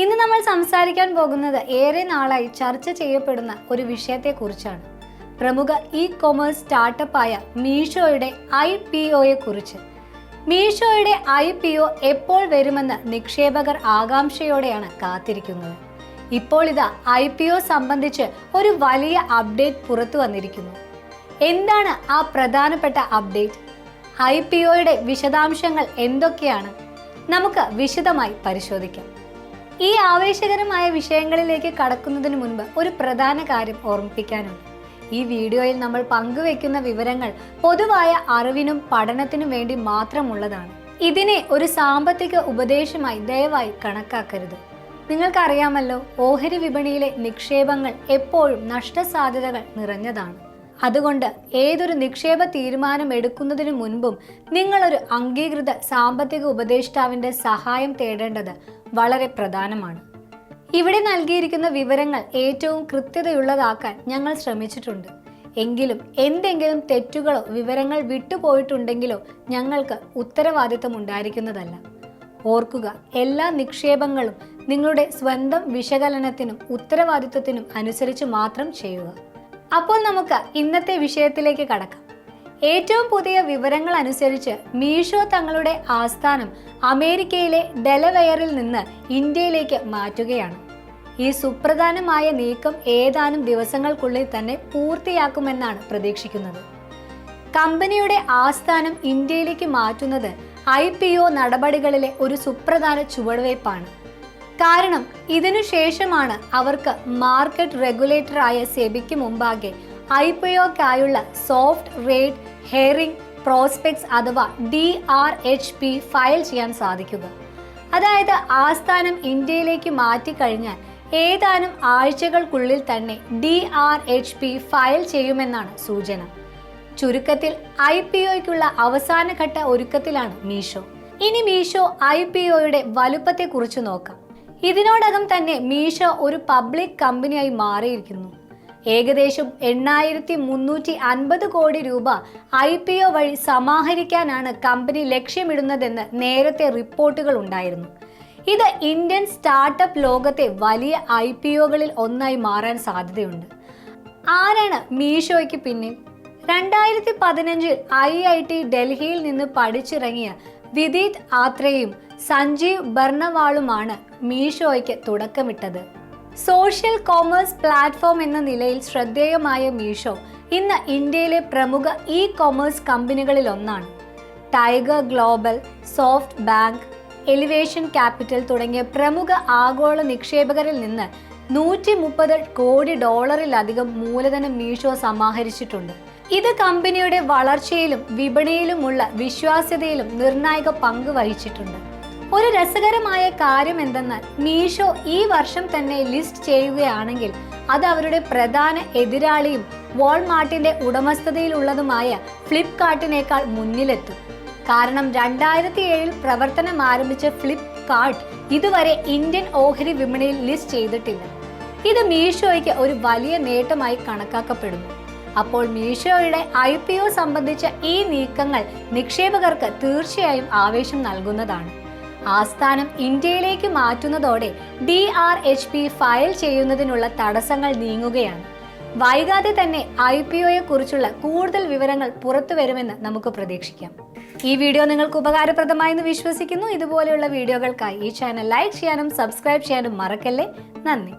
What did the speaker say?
ഇന്ന് നമ്മൾ സംസാരിക്കാൻ പോകുന്നത് ഏറെ നാളായി ചർച്ച ചെയ്യപ്പെടുന്ന ഒരു വിഷയത്തെക്കുറിച്ചാണ്. പ്രമുഖ ഇ കൊമേഴ്സ് സ്റ്റാർട്ടപ്പായ മീഷോയുടെ IPOയെ കുറിച്ച്. മീഷോയുടെ IPO എപ്പോൾ വരുമെന്ന് നിക്ഷേപകർ ആകാംക്ഷയോടെയാണ് കാത്തിരിക്കുന്നത്. ഇപ്പോൾ ഇതാ IPO സംബന്ധിച്ച് ഒരു വലിയ അപ്ഡേറ്റ് പുറത്തു വന്നിരിക്കുന്നു. എന്താണ് ആ പ്രധാനപ്പെട്ട അപ്ഡേറ്റ്? IPOയുടെ വിശദാംശങ്ങൾ എന്തൊക്കെയാണ്? നമുക്ക് വിശദമായി പരിശോധിക്കാം. ഈ ആവേശകരമായ വിഷയങ്ങളിലേക്ക് കടക്കുന്നതിന് മുൻപ് ഒരു പ്രധാന കാര്യം ഓർമ്മിപ്പിക്കാനുണ്ട്. ഈ വീഡിയോയിൽ നമ്മൾ പങ്കുവെക്കുന്ന വിവരങ്ങൾ പൊതുവായ അറിവിനും പഠനത്തിനും വേണ്ടി മാത്രമുള്ളതാണ്. ഇതിനെ ഒരു സാമ്പത്തിക ഉപദേശമായി ദയവായി കണക്കാക്കരുത്. നിങ്ങൾക്കറിയാമല്ലോ, ഓഹരി വിപണിയിലെ നിക്ഷേപങ്ങൾ എപ്പോഴും നഷ്ടസാധ്യതകൾ നിറഞ്ഞതാണ്. അതുകൊണ്ട് ഏതൊരു നിക്ഷേപ തീരുമാനം എടുക്കുന്നതിനു മുൻപും നിങ്ങളൊരു അംഗീകൃത സാമ്പത്തിക ഉപദേഷ്ടാവിന്റെ സഹായം തേടേണ്ടത് വളരെ പ്രധാനമാണ്. ഇവിടെ നൽകിയിരിക്കുന്ന വിവരങ്ങൾ ഏറ്റവും കൃത്യതയുള്ളതാക്കാൻ ഞങ്ങൾ ശ്രമിച്ചിട്ടുണ്ട്. എങ്കിലും എന്തെങ്കിലും തെറ്റുകളോ വിവരങ്ങൾ വിട്ടുപോയിട്ടുണ്ടെങ്കിലോ ഞങ്ങൾക്ക് ഉത്തരവാദിത്തം ഉണ്ടായിരിക്കുന്നതല്ല. ഓർക്കുക, എല്ലാ നിക്ഷേപങ്ങളും നിങ്ങളുടെ സ്വന്തം വിശകലനത്തിനും ഉത്തരവാദിത്വത്തിനും അനുസരിച്ച് മാത്രം ചെയ്യുക. അപ്പോൾ നമുക്ക് ഇന്നത്തെ വിഷയത്തിലേക്ക് കടക്കാം. ഏറ്റവും പുതിയ വിവരങ്ങൾ അനുസരിച്ച് മീഷോ തങ്ങളുടെ ആസ്ഥാനം അമേരിക്കയിലെ ഡെലവെയറിൽ നിന്ന് ഇന്ത്യയിലേക്ക് മാറ്റുകയാണ്. ഈ സുപ്രധാനമായ നീക്കം ഏതാനും ദിവസങ്ങൾക്കുള്ളിൽ തന്നെ പൂർത്തിയാക്കുമെന്നാണ് പ്രതീക്ഷിക്കുന്നത്. കമ്പനിയുടെ ആസ്ഥാനം ഇന്ത്യയിലേക്ക് മാറ്റുന്നത് IPO നടപടികളിലെ ഒരു സുപ്രധാന ചുവടുവയ്പ്പാണ്. കാരണം ഇതിനുശേഷമാണ് അവർക്ക് മാർക്കറ്റ് റെഗുലേറ്ററായ സെബിക്ക് മുമ്പാകെ IPOക്കായുള്ള സോഫ്റ്റ് റേറ്റ് ഹിയറിംഗ് പ്രോസ്പെക്ട്സ് അഥവാ DRHP ഫയൽ ചെയ്യാൻ സാധിക്കുക. അതായത് ആസ്ഥാനം ഇന്ത്യയിലേക്ക് മാറ്റിക്കഴിഞ്ഞാൽ ഏതാനും ആഴ്ചകൾക്കുള്ളിൽ തന്നെ DRHP ഫയൽ ചെയ്യുമെന്നാണ് സൂചന. ചുരുക്കത്തിൽ IPOയ്ക്കുള്ള അവസാനഘട്ട ഒരുക്കത്തിലാണ് മീഷോ. ഇനി മീഷോ IPOയുടെ വലുപ്പത്തെക്കുറിച്ച് നോക്കാം. ഇതിനോടകം തന്നെ മീഷോ ഒരു പബ്ലിക് കമ്പനിയായി മാറിയിരിക്കുന്നു. ഏകദേശം 8,350 കോടി രൂപ IPO വഴി സമാഹരിക്കാനാണ് കമ്പനി ലക്ഷ്യമിടുന്നതെന്ന് നേരത്തെ റിപ്പോർട്ടുകൾ ഉണ്ടായിരുന്നു. ഇത് ഇന്ത്യൻ സ്റ്റാർട്ടപ്പ് ലോകത്തെ വലിയ IPOകളിൽ ഒന്നായി മാറാൻ സാധ്യതയുണ്ട്. ആരാണ് മീഷോയ്ക്ക് പിന്നിൽ? 2015 IIT ഡൽഹിയിൽ നിന്ന് പഠിച്ചിറങ്ങിയ വിദീത് ആത്രയും സഞ്ജീവ് ബർണവാളുമാണ് മീഷോയ്ക്ക് തുടക്കമിട്ടത്. സോഷ്യൽ കോമേഴ്സ് പ്ലാറ്റ്ഫോം എന്ന നിലയിൽ ശ്രദ്ധേയമായ മീഷോ ഇന്ന് ഇന്ത്യയിലെ പ്രമുഖ ഇ കൊമേഴ്സ് കമ്പനികളിൽ ഒന്നാണ്. Tiger global, soft bank, elevation capital തുടങ്ങിയ പ്രമുഖ ആഗോള നിക്ഷേപകരിൽ നിന്ന് $130 കോടി മൂലധനം മീഷോ സമാഹരിച്ചിട്ടുണ്ട്. ഇത് കമ്പനിയുടെ വളർച്ചയിലും വിപണിയിലുമുള്ള വിശ്വാസ്യതയിലും നിർണായക പങ്ക് വഹിച്ചിട്ടുണ്ട്. ഒരു രസകരമായ കാര്യം എന്തെന്നാൽ മീഷോ ഈ വർഷം തന്നെ ലിസ്റ്റ് ചെയ്യുകയാണെങ്കിൽ അത് അവരുടെ പ്രധാന എതിരാളിയും വാൾമാർട്ടിന്റെ ഉടമസ്ഥതയിലുള്ളതുമായ ഫ്ലിപ്കാർട്ടിനേക്കാൾ മുന്നിലെത്തും. കാരണം 2007 പ്രവർത്തനം ആരംഭിച്ച ഫ്ലിപ്കാർട്ട് ഇതുവരെ ഇന്ത്യൻ ഓഹരി വിപണിയിൽ ലിസ്റ്റ് ചെയ്തിട്ടില്ല. ഇത് മീഷോയ്ക്ക് ഒരു വലിയ നേട്ടമായി കണക്കാക്കപ്പെടുന്നു. അപ്പോൾ മീഷോയുടെ IPO സംബന്ധിച്ച ഈ നീക്കങ്ങൾ നിക്ഷേപകർക്ക് തീർച്ചയായും ആവേശം നൽകുന്നതാണ്. ആസ്ഥാനം ഇന്ത്യയിലേക്ക് മാറ്റുന്നതോടെ DRHP ഫയൽ ചെയ്യുന്നതിനുള്ള തടസ്സങ്ങൾ നീങ്ങുകയാണ്. വൈകാതെ തന്നെ IPOയെ കുറിച്ചുള്ള കൂടുതൽ വിവരങ്ങൾ പുറത്തു വരുമെന്ന് നമുക്ക് പ്രതീക്ഷിക്കാം. ഈ വീഡിയോ നിങ്ങൾക്ക് ഉപകാരപ്രദമായെന്ന് വിശ്വസിക്കുന്നു. ഇതുപോലെയുള്ള വീഡിയോകൾക്കായി ഈ ചാനൽ ലൈക്ക് ചെയ്യാനും സബ്സ്ക്രൈബ് ചെയ്യാനും മറക്കല്ലേ. നന്ദി.